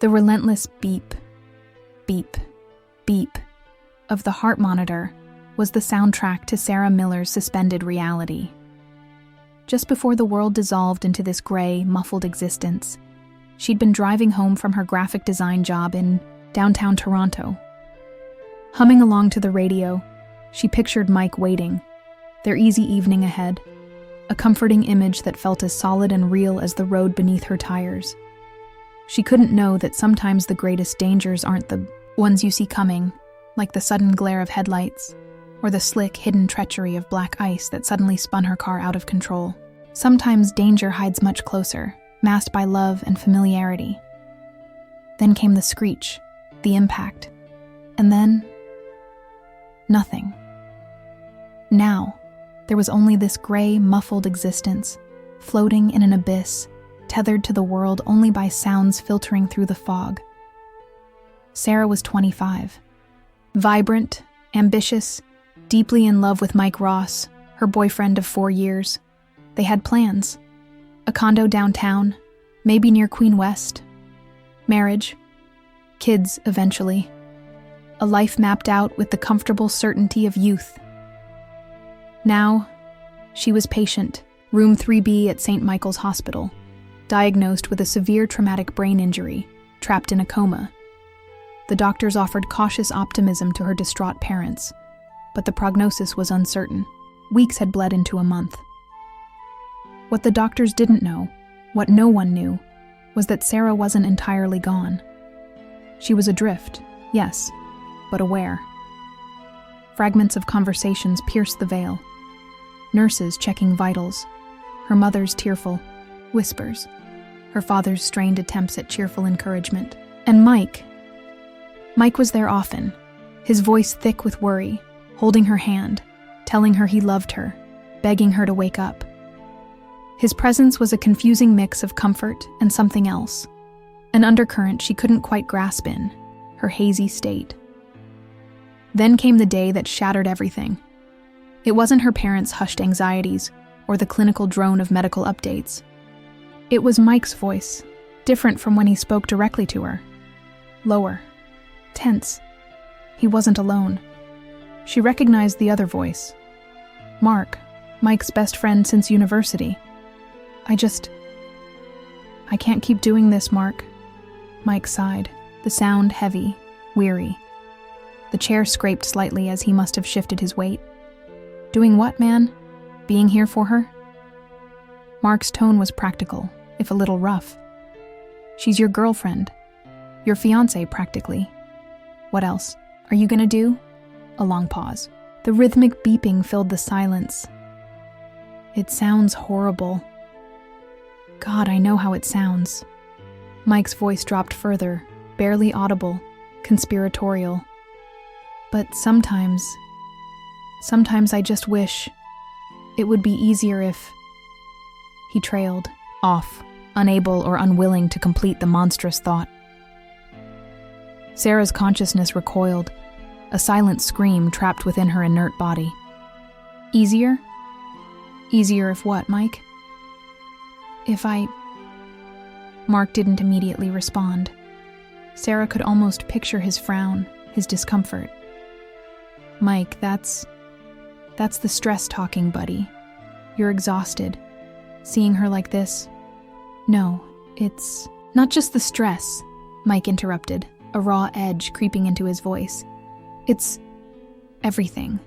The relentless beep, beep, beep of the heart monitor was the soundtrack to Sarah Miller's suspended reality. Just before the world dissolved into this gray, muffled existence, she'd been driving home from her graphic design job in downtown Toronto. Humming along to the radio, she pictured Mike waiting, their easy evening ahead, a comforting image that felt as solid and real as the road beneath her tires. She couldn't know that sometimes the greatest dangers aren't the ones you see coming, like the sudden glare of headlights, or the slick, hidden treachery of black ice that suddenly spun her car out of control. Sometimes danger hides much closer, masked by love and familiarity. Then came the screech, the impact, and then nothing. Now, there was only this gray, muffled existence, floating in an abyss, tethered to the world only by sounds filtering through the fog. Sarah was 25. Vibrant, ambitious, deeply in love with Mike Ross, her boyfriend of 4 years. They had plans. A condo downtown, maybe near Queen West. Marriage. Kids, eventually. A life mapped out with the comfortable certainty of youth. Now, she was patient, room 3B at St. Michael's Hospital, diagnosed with a severe traumatic brain injury, trapped in a coma. The doctors offered cautious optimism to her distraught parents, but the prognosis was uncertain. Weeks had bled into a month. What the doctors didn't know, what no one knew, was that Sarah wasn't entirely gone. She was adrift, yes, but aware. Fragments of conversations pierced the veil. Nurses checking vitals, her mother's tearful whispers, her father's strained attempts at cheerful encouragement. And Mike was there often, his voice thick with worry, holding her hand, telling her he loved her, begging her to wake up. His presence was a confusing mix of comfort and something else, an undercurrent she couldn't quite grasp in, her hazy state. Then came the day that shattered everything. It wasn't her parents' hushed anxieties or the clinical drone of medical updates. It was Mike's voice, different from when he spoke directly to her. Lower, tense. He wasn't alone. She recognized the other voice. Mark, Mike's best friend since university. I can't keep doing this, Mark. Mike sighed, the sound heavy, weary. The chair scraped slightly as he must have shifted his weight. Doing what, man? Being here for her? Mark's tone was practical, if a little rough. She's your girlfriend. Your fiancé, practically. What else? Are you gonna do? A long pause. The rhythmic beeping filled the silence. It sounds horrible. God, I know how it sounds. Mike's voice dropped further, barely audible, conspiratorial. But sometimes I just wish it would be easier if... He trailed, off, unable or unwilling to complete the monstrous thought. Sarah's consciousness recoiled, a silent scream trapped within her inert body. Easier? Easier if what, Mike? If I... Mark didn't immediately respond. Sarah could almost picture his frown, his discomfort. Mike, that's the stress talking, buddy. You're exhausted. Seeing her like this? No, it's not just the stress, Mike interrupted, a raw edge creeping into his voice. It's everything.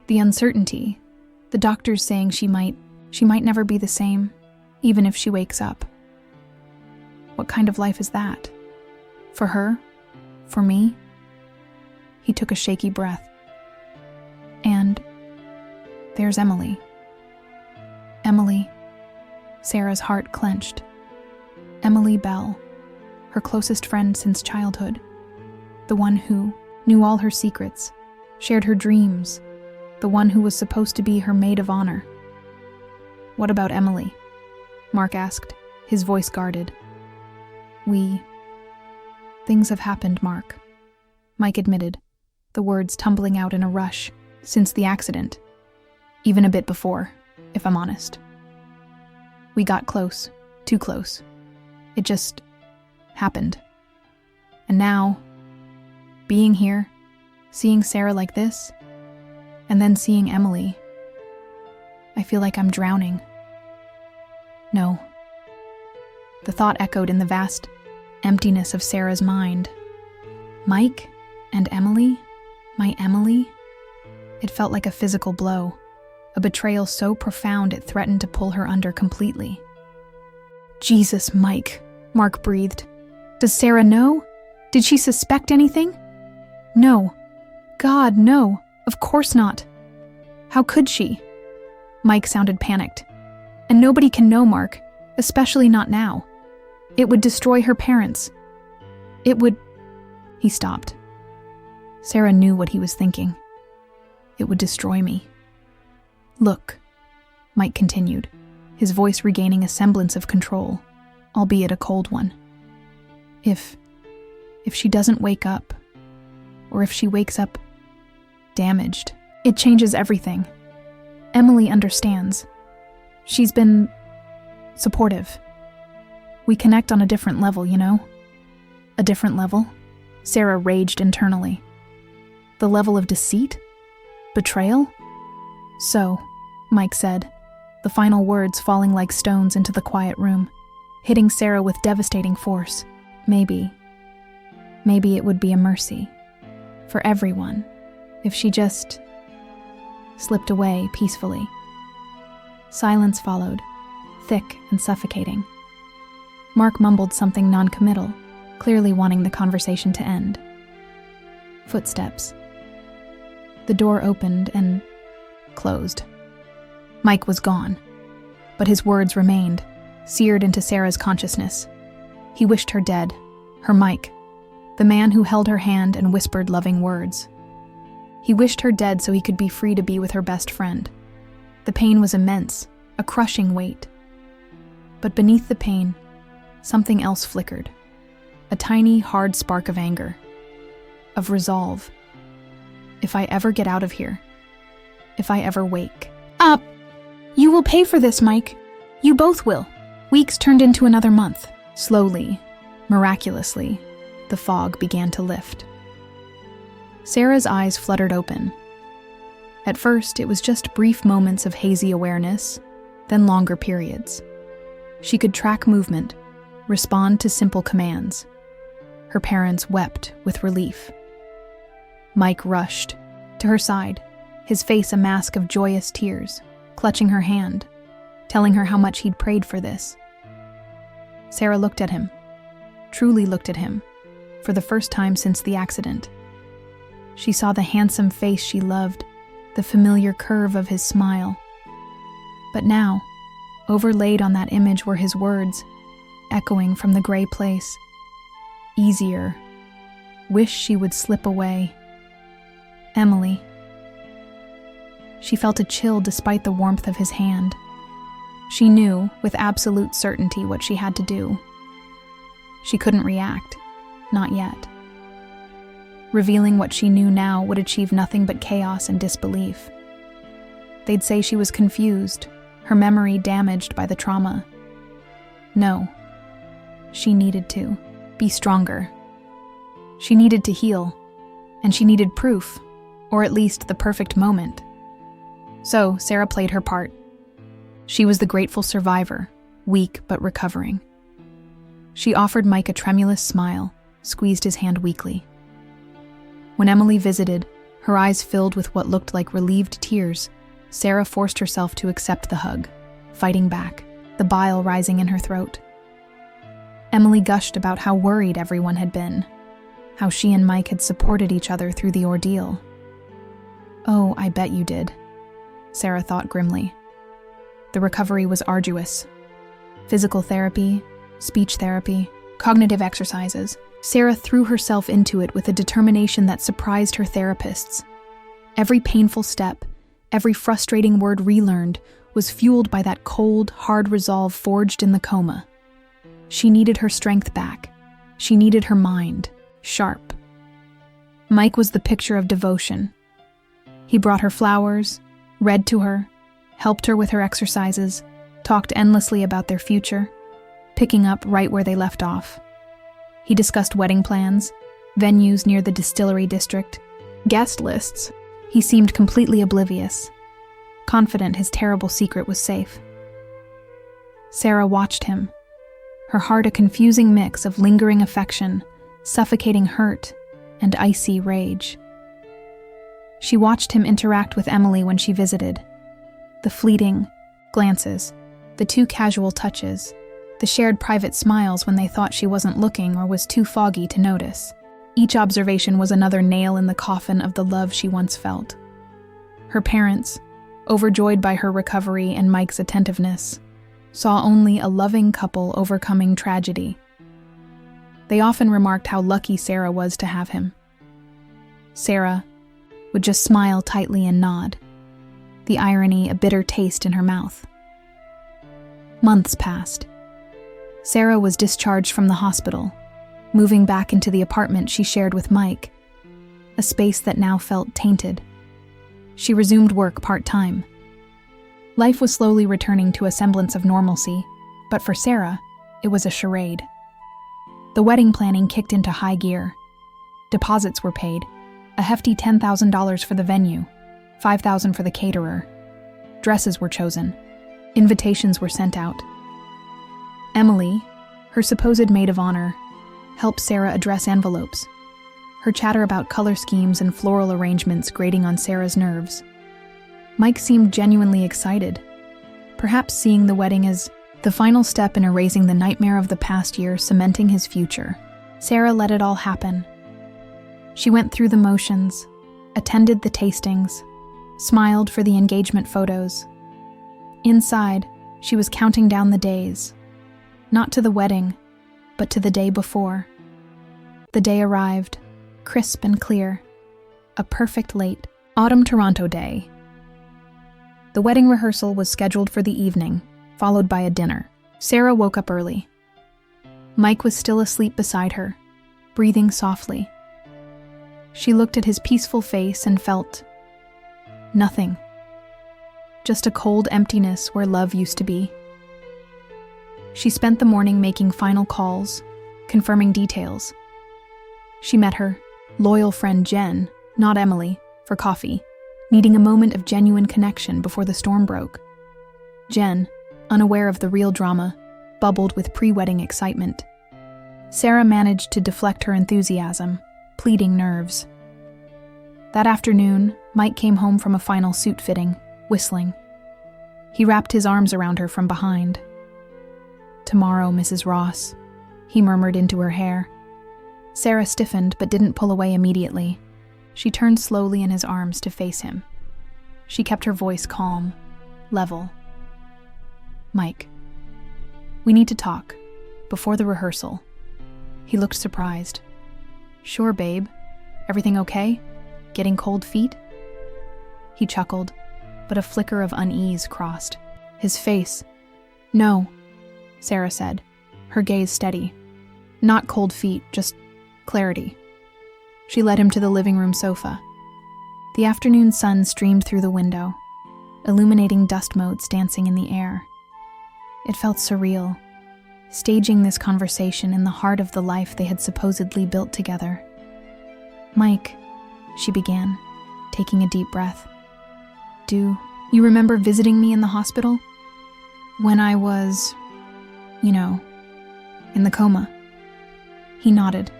The uncertainty. The doctors saying she might never be the same, even if she wakes up. What kind of life is that? For her? For me? He took a shaky breath. And there's Emily. Emily. Sarah's heart clenched. Emily Bell, her closest friend since childhood. The one who knew all her secrets, shared her dreams, the one who was supposed to be her maid of honor. What about Emily? Mark asked, his voice guarded. Things have happened, Mark. Mike admitted, the words tumbling out in a rush, since the accident. Even a bit before, if I'm honest. We got close, too close. It just happened. And now, being here, seeing Sarah like this, and then seeing Emily, I feel like I'm drowning. No. The thought echoed in the vast emptiness of Sarah's mind. Mike and Emily? My Emily? It felt like a physical blow, a betrayal so profound it threatened to pull her under completely. Jesus, Mike, Mark breathed. Does Sarah know? Did she suspect anything? No. God, no. Of course not. How could she? Mike sounded panicked. And nobody can know, Mark, especially not now. It would destroy her parents. It would... He stopped. Sarah knew what he was thinking. It would destroy me. Look, Mike continued, his voice regaining a semblance of control, albeit a cold one. If she doesn't wake up, or if she wakes up damaged, it changes everything. Emily understands. She's been supportive. We connect on a different level, you know? A different level? Sarah raged internally. The level of deceit? Betrayal? So, Mike said, the final words falling like stones into the quiet room, hitting Sarah with devastating force. Maybe it would be a mercy for everyone if she just slipped away peacefully. Silence followed, thick and suffocating. Mark mumbled something non-committal, clearly wanting the conversation to end. Footsteps. The door opened and closed. Mike was gone, but his words remained, seared into Sarah's consciousness. He wished her dead, her Mike, the man who held her hand and whispered loving words. He wished her dead so he could be free to be with her best friend. The pain was immense, a crushing weight. But beneath the pain, something else flickered. A tiny, hard spark of anger, of resolve. If I ever get out of here, if I ever wake up, you will pay for this, Mike. You both will. Weeks turned into another month. Slowly, miraculously, the fog began to lift. Sarah's eyes fluttered open. At first, it was just brief moments of hazy awareness, then longer periods. She could track movement, respond to simple commands. Her parents wept with relief. Mike rushed to her side, his face a mask of joyous tears, clutching her hand, telling her how much he'd prayed for this. Sarah looked at him, truly looked at him, for the first time since the accident. She saw the handsome face she loved, the familiar curve of his smile. But now, overlaid on that image were his words, echoing from the gray place. Easier. Wish she would slip away. Emily. She felt a chill despite the warmth of his hand. She knew, with absolute certainty, what she had to do. She couldn't react. Not yet. Revealing what she knew now would achieve nothing but chaos and disbelief. They'd say she was confused, her memory damaged by the trauma. No. She needed to be stronger. She needed to heal, and she needed proof, or at least the perfect moment. So Sarah played her part. She was the grateful survivor, weak but recovering. She offered Mike a tremulous smile, squeezed his hand weakly. When Emily visited, her eyes filled with what looked like relieved tears, Sarah forced herself to accept the hug, fighting back, the bile rising in her throat. Emily gushed about how worried everyone had been, how she and Mike had supported each other through the ordeal. Oh, I bet you did, Sarah thought grimly. The recovery was arduous. Physical therapy, speech therapy, cognitive exercises. Sarah threw herself into it with a determination that surprised her therapists. Every painful step, every frustrating word relearned, was fueled by that cold, hard resolve forged in the coma. She needed her strength back. She needed her mind, sharp. Mike was the picture of devotion. He brought her flowers, read to her, helped her with her exercises, talked endlessly about their future, picking up right where they left off. He discussed wedding plans, venues near the distillery district, guest lists. He seemed completely oblivious, confident his terrible secret was safe. Sarah watched him, her heart a confusing mix of lingering affection, suffocating hurt, and icy rage. She watched him interact with Emily when she visited. The fleeting glances, the too casual touches, the shared private smiles when they thought she wasn't looking or was too foggy to notice. Each observation was another nail in the coffin of the love she once felt. Her parents, overjoyed by her recovery and Mike's attentiveness, saw only a loving couple overcoming tragedy. They often remarked how lucky Sarah was to have him. Sarah would just smile tightly and nod, the irony a bitter taste in her mouth. Months passed. Sarah was discharged from the hospital, moving back into the apartment she shared with Mike, a space that now felt tainted. She resumed work part-time. Life was slowly returning to a semblance of normalcy, but for Sarah, it was a charade. The wedding planning kicked into high gear. Deposits were paid, a hefty $10,000 for the venue, $5,000 for the caterer. Dresses were chosen. Invitations were sent out. Emily, her supposed maid of honor, helped Sarah address envelopes, her chatter about color schemes and floral arrangements grating on Sarah's nerves. Mike seemed genuinely excited, perhaps seeing the wedding as the final step in erasing the nightmare of the past year, cementing his future. Sarah let it all happen. She went through the motions, attended the tastings, smiled for the engagement photos. Inside, she was counting down the days, not to the wedding, but to the day before. The day arrived, crisp and clear, a perfect late autumn Toronto day. The wedding rehearsal was scheduled for the evening, followed by a dinner. Sarah woke up early. Mike was still asleep beside her, breathing softly. She looked at his peaceful face and felt nothing. Just a cold emptiness where love used to be. She spent the morning making final calls, confirming details. She met her loyal friend Jen, not Emily, for coffee, needing a moment of genuine connection before the storm broke. Jen, unaware of the real drama, bubbled with pre-wedding excitement. Sarah managed to deflect her enthusiasm, pleading nerves. That afternoon, Mike came home from a final suit fitting, whistling. He wrapped his arms around her from behind. "Tomorrow, Mrs. Ross," he murmured into her hair. Sarah stiffened but didn't pull away immediately. She turned slowly in his arms to face him. She kept her voice calm, level. "Mike, we need to talk, before the rehearsal." He looked surprised. "Sure, babe. Everything okay? Getting cold feet?" He chuckled, but a flicker of unease crossed his face. "No," Sarah said, her gaze steady. "Not cold feet, just clarity." She led him to the living room sofa. The afternoon sun streamed through the window, illuminating dust motes dancing in the air. It felt surreal, staging this conversation in the heart of the life they had supposedly built together. "Mike," she began, taking a deep breath. "Do you remember visiting me in the hospital? When I was, in the coma?" He nodded,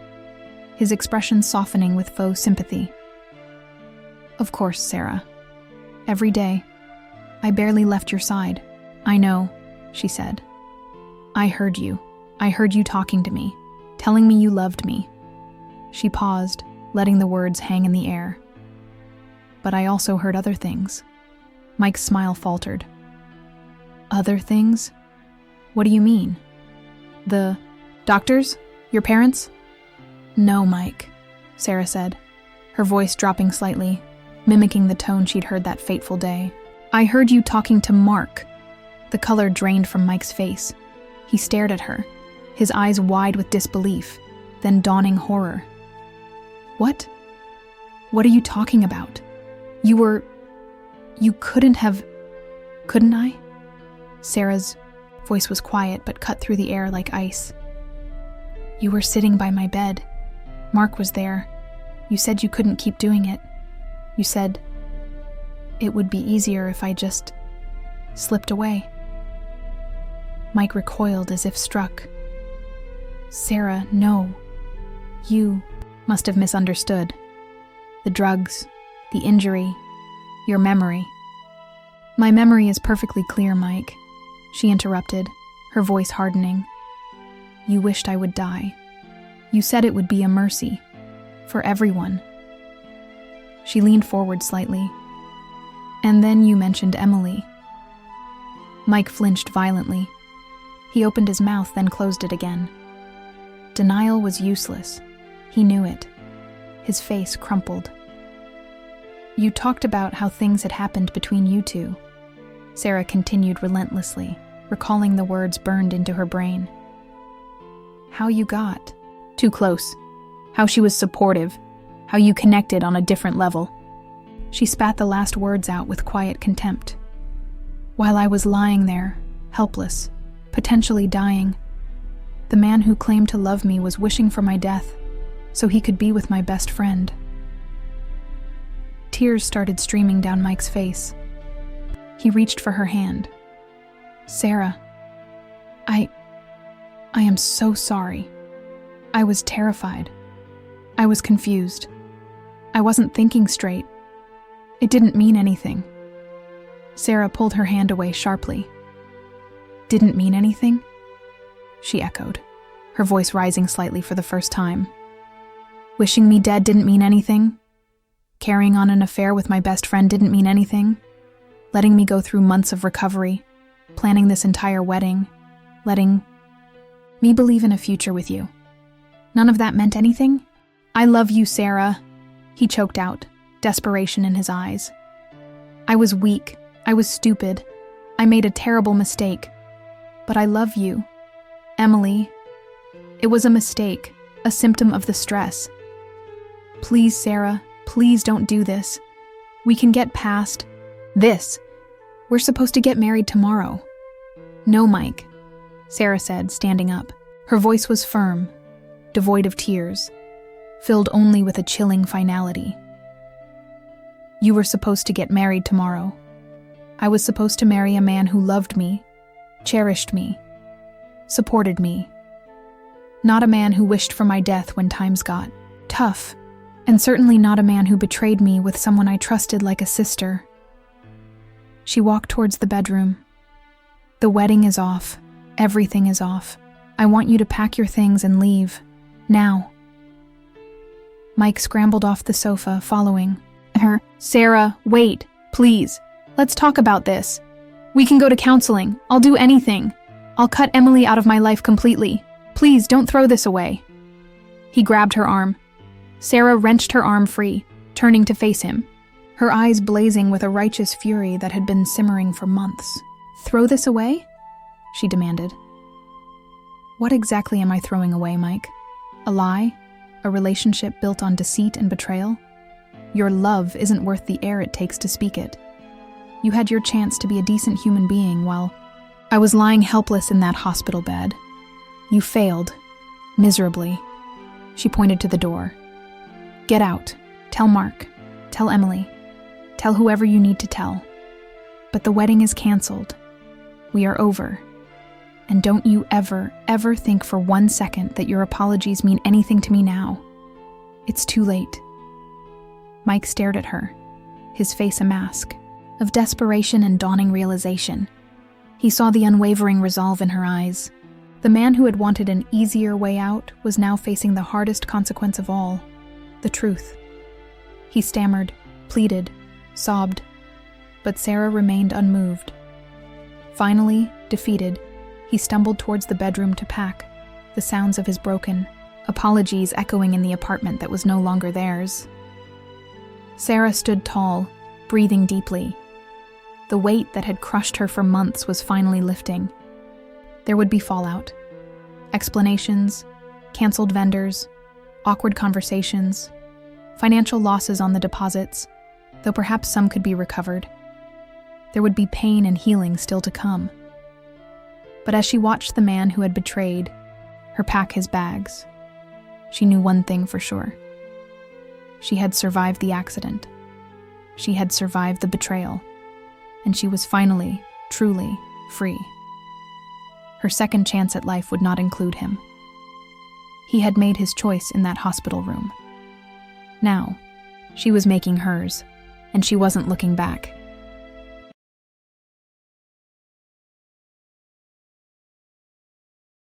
his expression softening with faux sympathy. "Of course, Sarah. Every day. I barely left your side." "I know," she said. "I heard you. I heard you talking to me, telling me you loved me." She paused, letting the words hang in the air. "But I also heard other things." Mike's smile faltered. "Other things? What do you mean? The doctors? Your parents?" "No, Mike," Sarah said, her voice dropping slightly, mimicking the tone she'd heard that fateful day. "I heard you talking to Mark." The color drained from Mike's face. He stared at her, his eyes wide with disbelief, then dawning horror. "What? What are you talking about? You couldn't have... Couldn't I?" Sarah's voice was quiet but cut through the air like ice. You were sitting by my bed. Mark was there. You said you couldn't keep doing it. You said it would be easier if I just slipped away. Mike recoiled as if struck. Sarah, no. You must have misunderstood. The drugs, the injury, your memory. My memory is perfectly clear, Mike, she interrupted, her voice hardening. You wished I would die. You said it would be a mercy. For everyone. She leaned forward slightly. And then you mentioned Emily. Mike flinched violently. He opened his mouth, then closed it again. Denial was useless. He knew it. His face crumpled. You talked about how things had happened between you two. Sarah continued relentlessly, recalling the words burned into her brain. How you got too close. How she was supportive. How you connected on a different level. She spat the last words out with quiet contempt. While I was lying there, helpless, potentially dying, the man who claimed to love me was wishing for my death so he could be with my best friend. Tears started streaming down Mike's face. He reached for her hand. Sarah, I am so sorry. I was terrified. I was confused. I wasn't thinking straight. It didn't mean anything. Sarah pulled her hand away sharply. Didn't mean anything? She echoed, her voice rising slightly for the first time. Wishing me dead didn't mean anything? Carrying on an affair with my best friend didn't mean anything? Letting me go through months of recovery, planning this entire wedding, letting me believe in a future with you. None of that meant anything? I love you, Sarah, he choked out, desperation in his eyes. I was weak. I was stupid. I made a terrible mistake. But I love you. Emily. It was a mistake, a symptom of the stress. Please, Sarah, please don't do this. We can get past this. We're supposed to get married tomorrow. No, Mike, Sarah said, standing up. Her voice was firm, devoid of tears, filled only with a chilling finality. You were supposed to get married tomorrow. I was supposed to marry a man who loved me, cherished me, supported me. Not a man who wished for my death when times got tough, and certainly not a man who betrayed me with someone I trusted like a sister. She walked towards the bedroom. The wedding is off. Everything is off. I want you to pack your things and leave. Now. Mike scrambled off the sofa, following her. Sarah, wait, please. Let's talk about this. We can go to counseling. I'll do anything. I'll cut Emily out of my life completely. Please don't throw this away. He grabbed her arm. Sarah wrenched her arm free, turning to face him, her eyes blazing with a righteous fury that had been simmering for months. Throw this away? She demanded. What exactly am I throwing away, Mike? A lie? A relationship built on deceit and betrayal? Your love isn't worth the air it takes to speak it. You had your chance to be a decent human being while I was lying helpless in that hospital bed. You failed. Miserably. She pointed to the door. Get out. Tell Mark. Tell Emily. Tell whoever you need to tell. But the wedding is canceled. We are over. And don't you ever, ever think for 1 second that your apologies mean anything to me now. It's too late. Mike stared at her, his face a mask of desperation and dawning realization. He saw the unwavering resolve in her eyes. The man who had wanted an easier way out was now facing the hardest consequence of all, the truth. He stammered, pleaded, sobbed, but Sarah remained unmoved. Finally, defeated, he stumbled towards the bedroom to pack, the sounds of his broken apologies echoing in the apartment that was no longer theirs. Sarah stood tall, breathing deeply. The weight that had crushed her for months was finally lifting. There would be fallout. Explanations, canceled vendors, awkward conversations, financial losses on the deposits, though perhaps some could be recovered. There would be pain and healing still to come. But as she watched the man who had betrayed her pack his bags, She knew one thing for sure. She had survived the accident. She had survived the betrayal. And she was finally, truly, free. Her second chance at life would not include him. He had made his choice in that hospital room. Now, she was making hers, and she wasn't looking back.